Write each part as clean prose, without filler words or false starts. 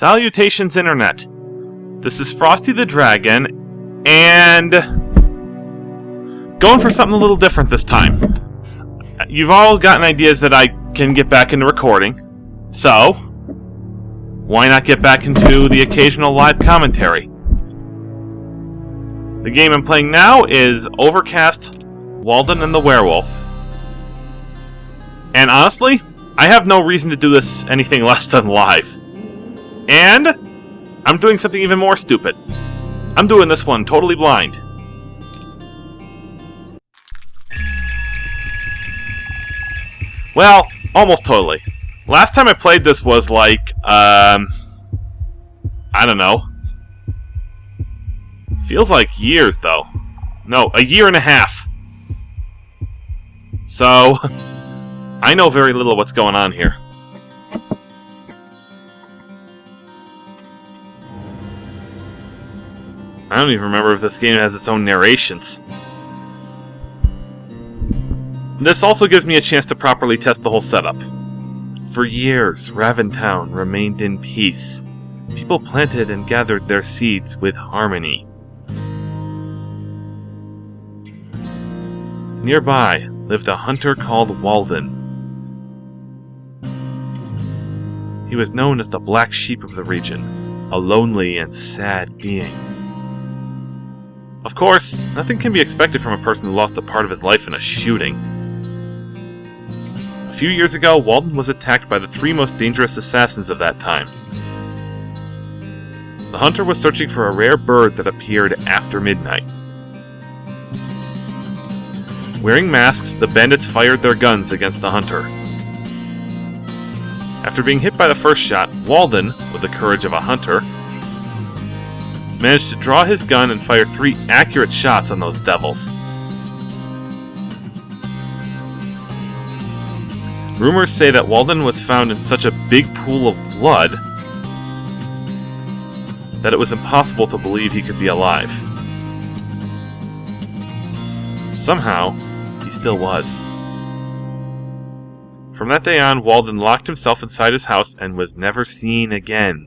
Salutations, Internet. This is Frosty the Dragon, and going for something a little different this time. You've all gotten ideas that I can get back into recording, so why not get back into the occasional live commentary? The game I'm playing now is Overcast, Walden, and the Werewolf. And honestly, I have no reason to do this anything less than live. And I'm doing something even more stupid. I'm doing this one totally blind. Well, almost totally. Last time I played this was like, I don't know. Feels like years, though. No, a year and a half. So, I know very little of what's going on here. I don't even remember if this game has its own narrations. This also gives me a chance to properly test the whole setup. For years, Raventown remained in peace. People planted and gathered their seeds with harmony. Nearby lived a hunter called Walden. He was known as the black sheep of the region, a lonely and sad being. Of course, nothing can be expected from a person who lost a part of his life in a shooting. A few years ago, Walden was attacked by the three most dangerous assassins of that time. The hunter was searching for a rare bird that appeared after midnight. Wearing masks, the bandits fired their guns against the hunter. After being hit by the first shot, Walden, with the courage of a hunter, managed to draw his gun and fire 3 accurate shots on those devils. Rumors say that Walden was found in such a big pool of blood that it was impossible to believe he could be alive. Somehow, he still was. From that day on, Walden locked himself inside his house and was never seen again.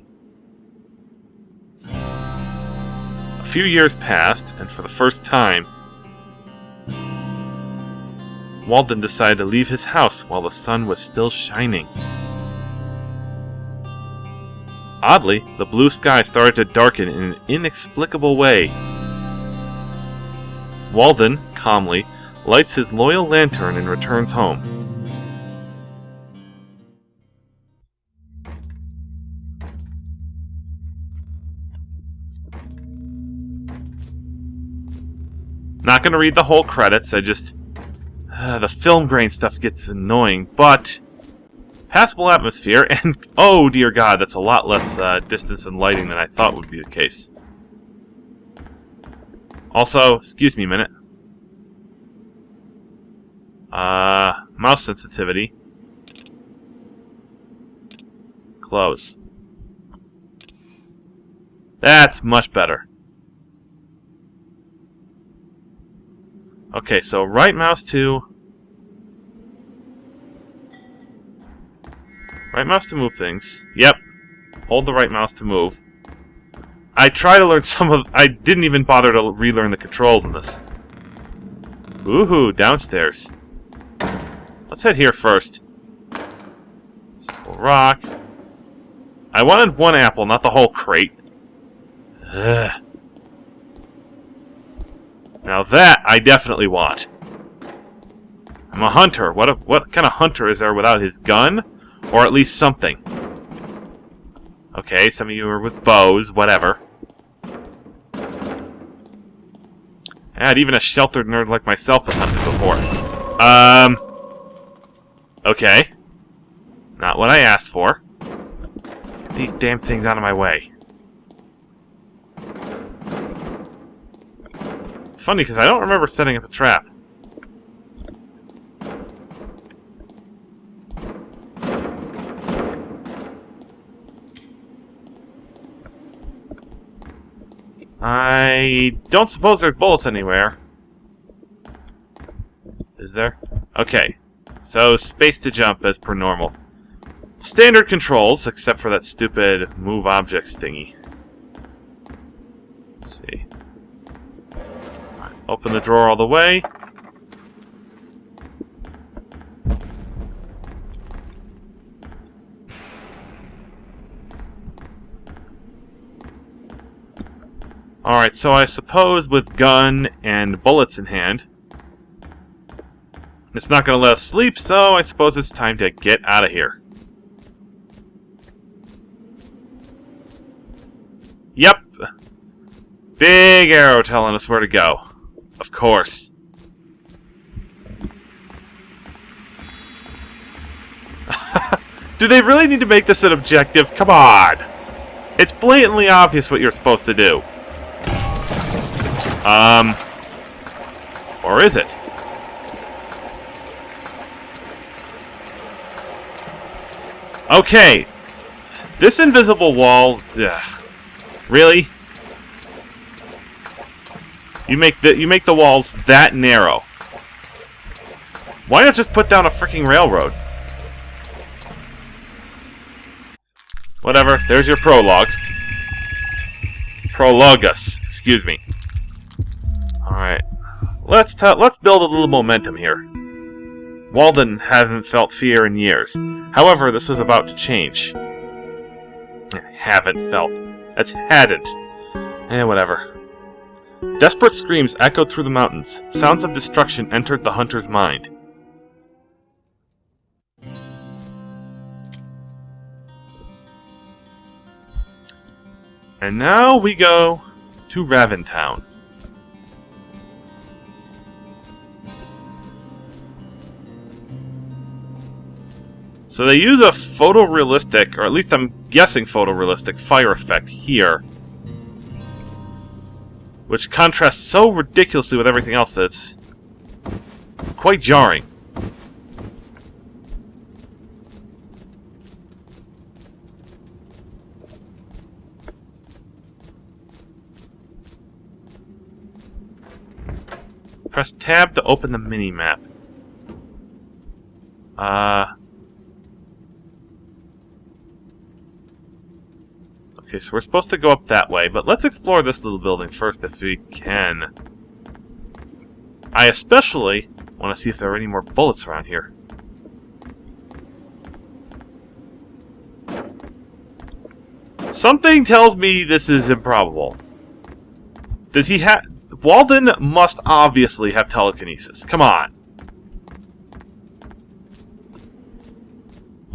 A few years passed, and for the first time, Walden decided to leave his house while the sun was still shining. Oddly, the blue sky started to darken in an inexplicable way. Walden, calmly, lights his loyal lantern and returns home. Not going to read the whole credits, the film grain stuff gets annoying, but passable atmosphere, and oh dear god, that's a lot less distance and lighting than I thought would be the case. Also, excuse me a minute. Mouse sensitivity. Close. That's much better. Okay, so right mouse to... Right mouse to move things. Yep. Hold the right mouse to move. I try to learn some of... I didn't even bother to relearn the controls in this. Woohoo, downstairs. Let's head here first. Simple rock. I wanted 1 apple, not the whole crate. Ugh. Now that I definitely want. I'm a hunter. What kind of hunter is there without his gun? Or at least something. Okay, some of you are with bows, whatever. And even a sheltered nerd like myself has hunted before. Okay. Not what I asked for. Get these damn things out of my way. It's funny because I don't remember setting up a trap. I don't suppose there's bullets anywhere. Is there? Okay. So, space to jump as per normal. Standard controls, except for that stupid move objects thingy. Let's see. Alright, open the drawer all the way. Alright, so I suppose with gun and bullets in hand, it's not going to let us sleep, so I suppose it's time to get out of here. Yep. Big arrow telling us where to go. Of course. Do they really need to make this an objective? Come on! It's blatantly obvious what you're supposed to do. Or is it? Okay. This invisible wall... Ugh. Really? You make the walls that narrow. Why not just put down a freaking railroad? Whatever, there's your prologue. Prologus, excuse me. Alright. Let's build a little momentum here. Walden hasn't felt fear in years. However, this was about to change. Haven't felt. That's hadn't. Whatever. Desperate screams echoed through the mountains. Sounds of destruction entered the hunter's mind. And now we go to Raventown. So they use a photorealistic, or at least I'm guessing photorealistic, fire effect here. Which contrasts so ridiculously with everything else that it's quite jarring. Press tab to open the mini-map. Okay, so we're supposed to go up that way, but let's explore this little building first if we can. I especially want to see if there are any more bullets around here. Something tells me this is improbable. Does he have... Walden must obviously have telekinesis. Come on.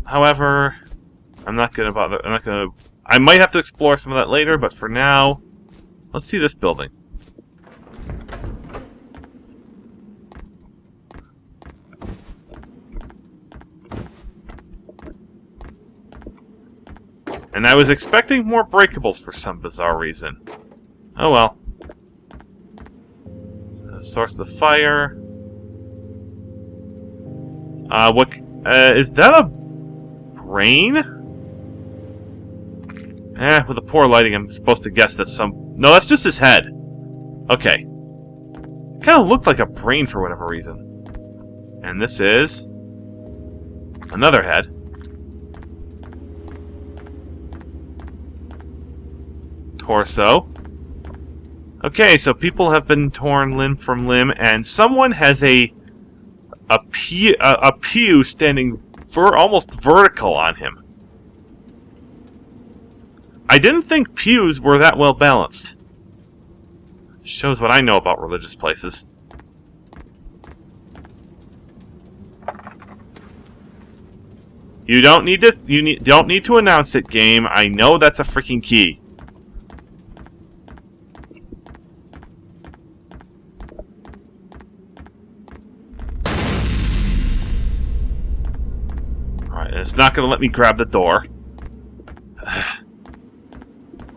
However, I'm not gonna bother. I might have to explore some of that later, but for now, let's see this building. And I was expecting more breakables for some bizarre reason. Oh well. Source of the fire. Is that a brain? With the poor lighting, I'm supposed to guess that's some... No, that's just his head. Okay. It kind of looked like a brain for whatever reason. And this is... another head. Torso. Okay, so people have been torn limb from limb, and someone has a pew standing almost vertical on him. I didn't think pews were that well balanced. Shows what I know about religious places. You don't need to announce it, game. I know that's a freaking key. Alright, it's not going to let me grab the door.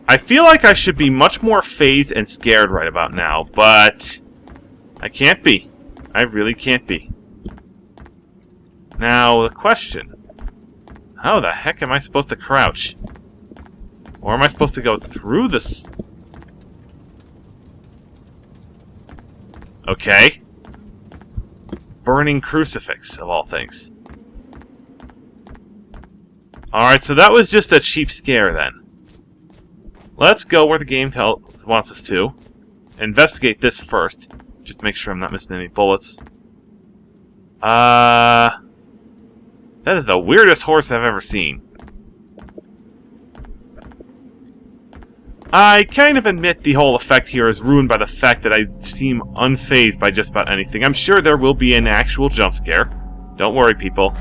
I feel like I should be much more phased and scared right about now, but I can't be. I really can't be. Now, the question. How the heck am I supposed to crouch? Or am I supposed to go through this? Okay. Burning crucifix, of all things. Alright, so that was just a cheap scare then. Let's go where the game wants us to. Investigate this first. Just to make sure I'm not missing any bullets. That is the weirdest horse I've ever seen. I kind of admit the whole effect here is ruined by the fact that I seem unfazed by just about anything. I'm sure there will be an actual jump scare. Don't worry, people.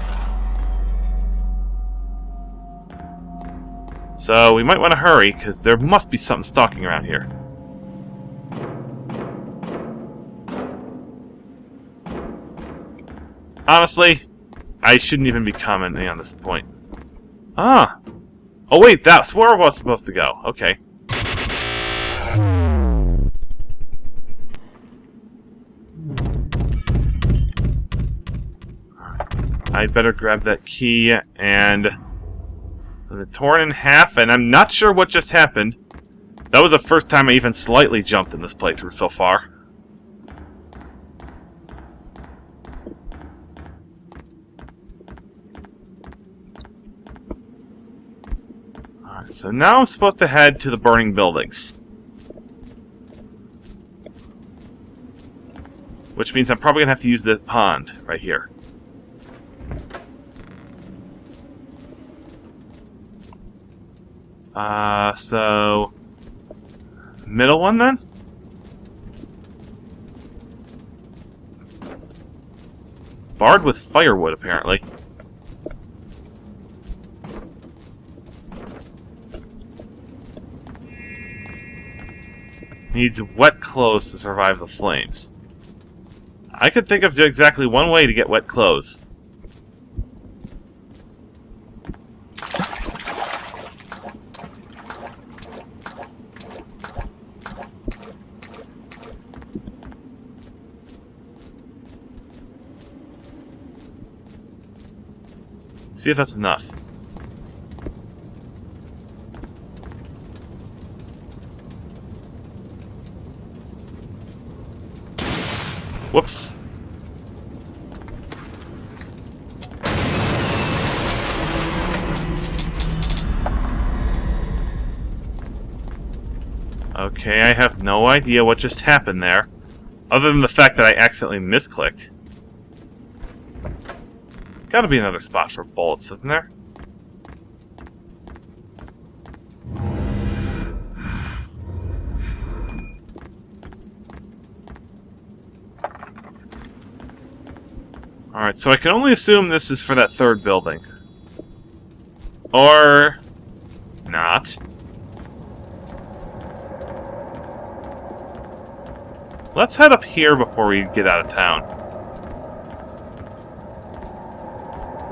So, we might want to hurry, because there must be something stalking around here. Honestly, I shouldn't even be commenting on this point. Ah! Oh wait, that's where I was supposed to go. Okay. I'd better grab that key and... It's torn in half, and I'm not sure what just happened. That was the first time I even slightly jumped in this playthrough so far. Alright, so now I'm supposed to head to the burning buildings. Which means I'm probably going to have to use this pond right here. So... Middle one, then? Barred with firewood, apparently. Needs wet clothes to survive the flames. I could think of exactly one way to get wet clothes. See if that's enough. Whoops. Okay, I have no idea what just happened there, other than the fact that I accidentally misclicked. Gotta be another spot for bullets, isn't there? Alright, so I can only assume this is for that third building. Or... not. Let's head up here before we get out of town.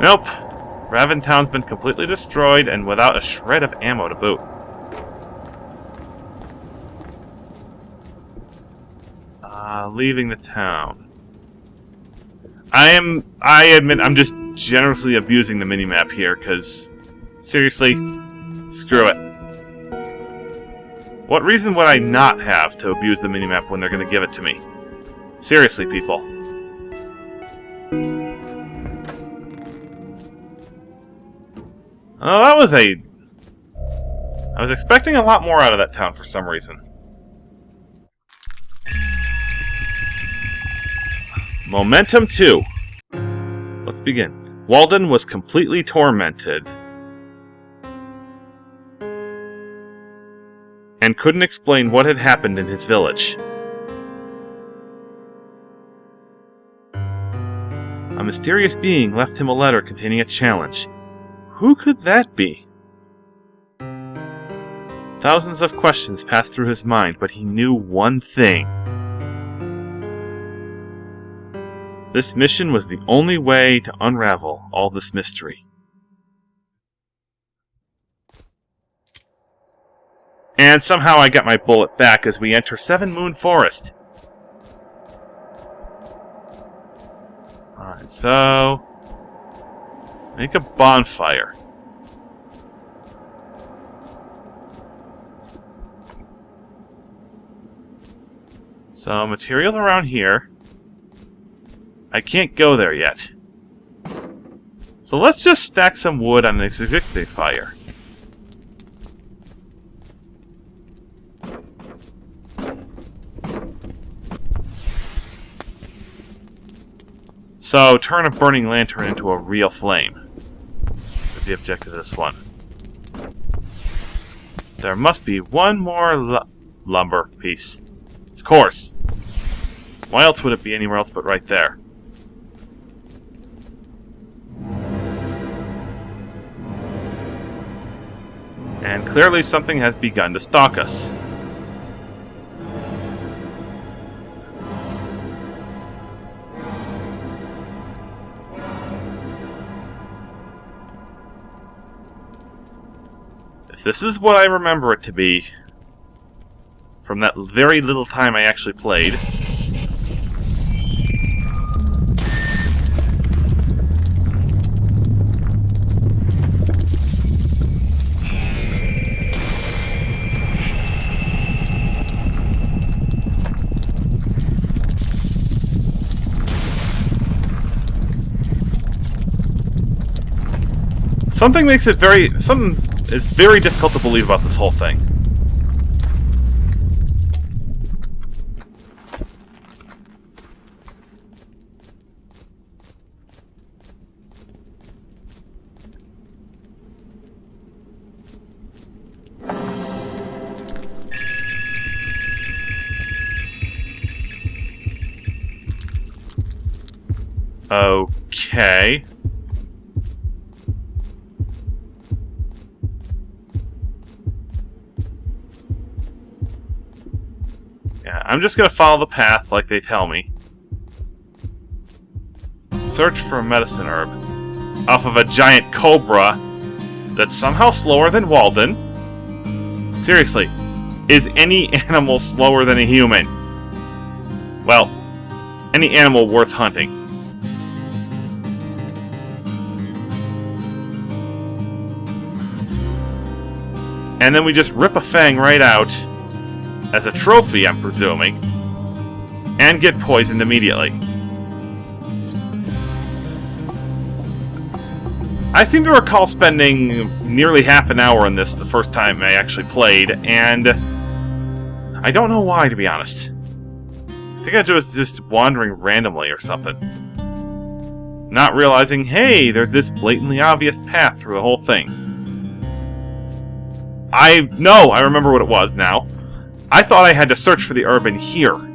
Nope. Raventown's been completely destroyed and without a shred of ammo to boot. Leaving the town. I admit, I'm just generously abusing the minimap here, because, seriously, screw it. What reason would I not have to abuse the minimap when they're going to give it to me? Seriously, people. Oh, that was I was expecting a lot more out of that town for some reason. Momentum 2. Let's begin. Walden was completely tormented and couldn't explain what had happened in his village. A mysterious being left him a letter containing a challenge. Who could that be? Thousands of questions passed through his mind, but he knew one thing. This mission was the only way to unravel all this mystery. And somehow I got my bullet back as we enter Seven Moon Forest. Alright, so... make a bonfire. So, materials around here. I can't go there yet. So let's just stack some wood on this existing fire. So, turn a burning lantern into a real flame. Is the objective of this one. There must be one more lumber piece. Of course. Why else would it be anywhere else but right there? And clearly something has begun to stalk us. If this is what I remember it to be, from that very little time I actually played, something is very difficult to believe about this whole thing. Okay. Yeah, I'm just gonna follow the path like they tell me. Search for a medicine herb. Off of a giant cobra that's somehow slower than Walden. Seriously, is any animal slower than a human? Well, any animal worth hunting. And then we just rip a fang right out, as a trophy, I'm presuming, and get poisoned immediately. I seem to recall spending nearly half an hour on this the first time I actually played, and I don't know why, to be honest. I think I was just wandering randomly or something. Not realizing, hey, there's this blatantly obvious path through the whole thing. I remember what it was now. I thought I had to search for the herb in here. Thought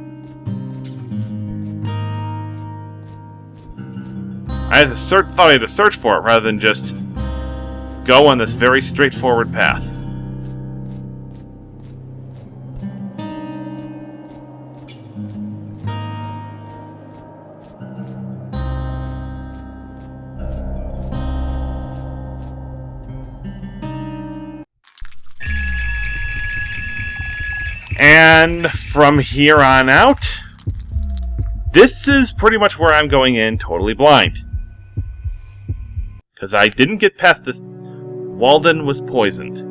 I had to search for it rather than just go on this very straightforward path. And from here on out, this is pretty much where I'm going in totally blind. Because I didn't get past this. Walden was poisoned.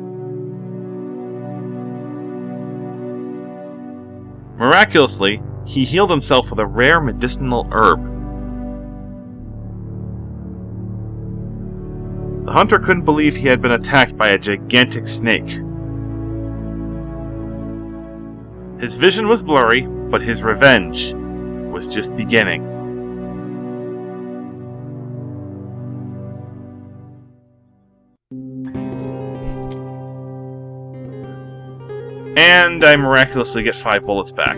Miraculously, he healed himself with a rare medicinal herb. The hunter couldn't believe he had been attacked by a gigantic snake. His vision was blurry, but his revenge was just beginning. And I miraculously get 5 bullets back.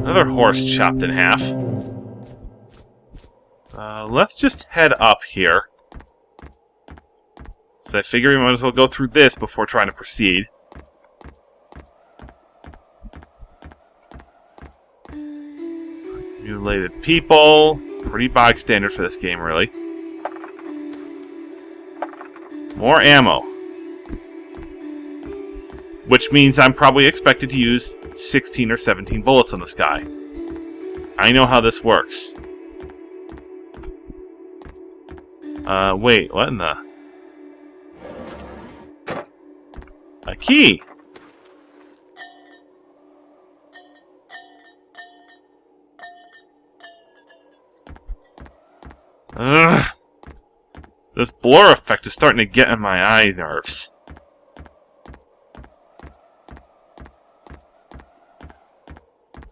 Another horse chopped in half. Let's just head up here. So I figure we might as well go through this before trying to proceed. Mutilated people. Pretty bog standard for this game, really. More ammo. Which means I'm probably expected to use 16 or 17 bullets on this guy. I know how this works. Wait, what in the... A key! Ugh. This blur effect is starting to get on my eye nerves.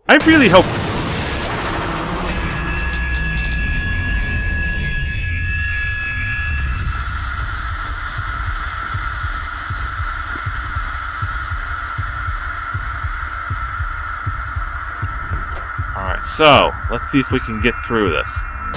I really hope... Alright, so, let's see if we can get through this.